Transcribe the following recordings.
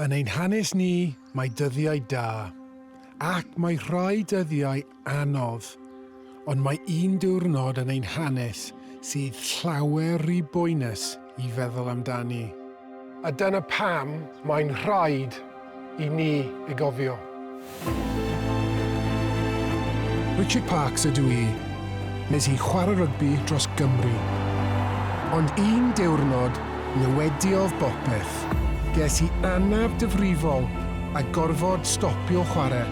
Yn ein hanes ni, mae dyddiau da, ac mae rhai dyddiau anodd, ond mae un diwrnod yn ein hanes sydd llawer rhy boenus i feddwl amdani. A dyna pam mae'n rhaid i ni ei gofio. Richard Parks ydw i, nes i chwarae rygbi dros Gymru. Ond un diwrnod newidiodd bopeth. Ges i anaf difrifol a gorfod stopio chwarae.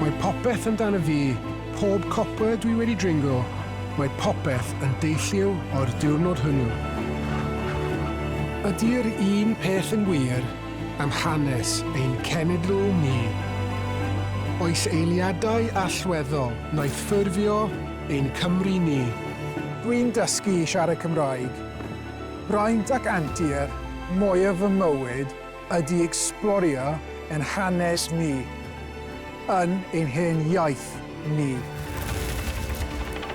Mae popeth amdano fi, pob copper dwi wedi dringo, mae popeth yn deillio o'r diwrnod hwnnw. Ydy'r un peth yn wir am hanes ein cenedl ni. Oes eiliadau allweddol wnaeth ffurfio ein Cymru ni. Dwi'n dysgu i siarad Cymraeg. Braint ac antur, mwyaf fy mywyd ydy ecsblorio yn hanes ni, yn ein hen iaith ni.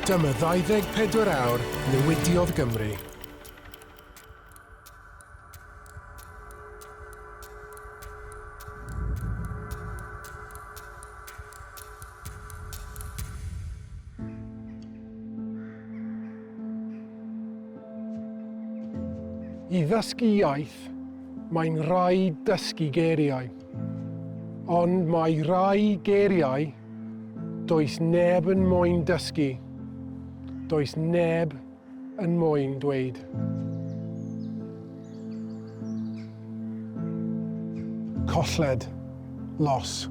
Dyma 24 awr Newidiodd Gymru. I ddysgu iaith, mae'n rhaid dysgu geiriau. Ond mae rai geiriau does neb yn moyn dysgu. Does neb yn moyn dweud. Colled, los.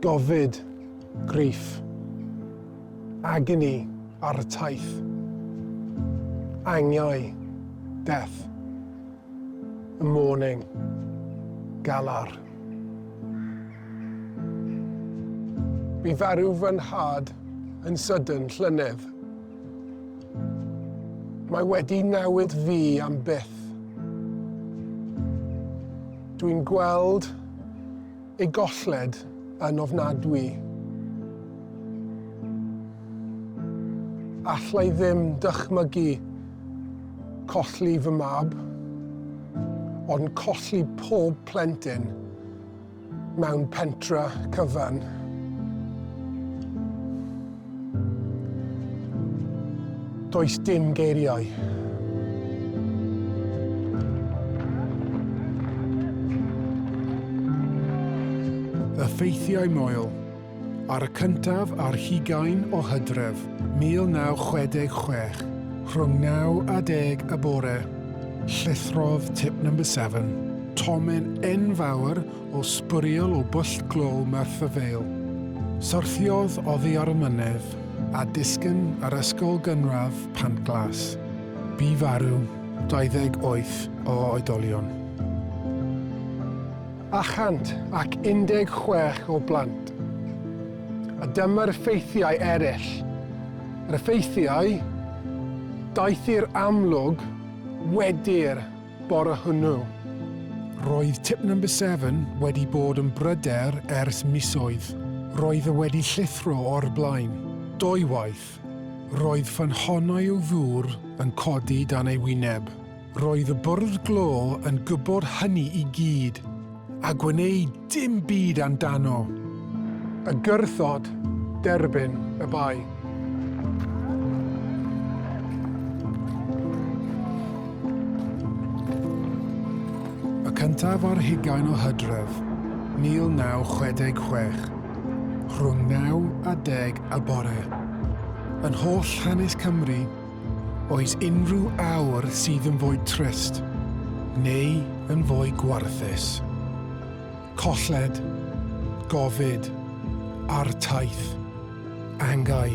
Gofid, grief. Agony, artaith. Angiau, death. Mourning, galar. Bu farw fy nhad yn sydyn llynedd. Mae wedi newid fi am byth. Dwi'n gweld ei golled yn ofnadwy. Allai ddim dychmygu colli fy mab, ond colli pob plentyn mewn pentra cyfan. Does dim geiriau. Effeithiau moel. Ar y cyntaf ar 20 o Hydref, 1966, rhwng 9 a 10 y bore, lithrodd tip number 7, tomen enfawr o sbwriel o bwll glo Mae'r. Syrthiodd oddi ar y mynydd a disgyn ar ysgol gynradd Pantglas. Bu farw 28 o oedolion. A 116 o blant. A dyma'r effeithiau eraill. Yr effeithiau daeth i'r amlwg wedi'r bore hwnnw. Roedd tip number 7 wedi bod yn bryder ers misoedd. Roedd e wedi llithro o'r blaen. 2 waith. Roedd ffynhonnau o ddŵr yn codi dan ei wyneb. Roedd y bwrdd glo yn gwybod hynny i gyd, a gwneud dim byd amdano. Y gwrthod derbyn y bai. Y cyntaf ar 20 o Hydref, 1966, rhwng 9 a 10 y bore. Yn holl hanes Cymru, oes unrhyw awr sydd yn fwy trist, neu yn fwy gwarthus. Colled, gofid, artaith, angau,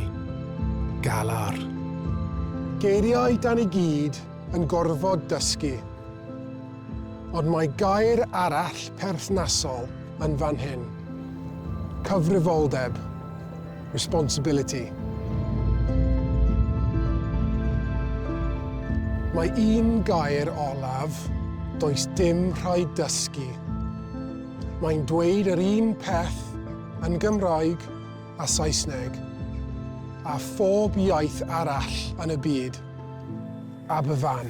galar. Geiriau dan i gyd yn gorfod dysgu, ond mae gair arall perthnasol yn fan hyn. Cyfrifoldeb, responsibility. Mae un gair olaf, does dim rhaid dysgu. Mae'n dweud yr un peth yn Gymraeg a Saesneg, a phob iaith arall yn y byd. Aberfan.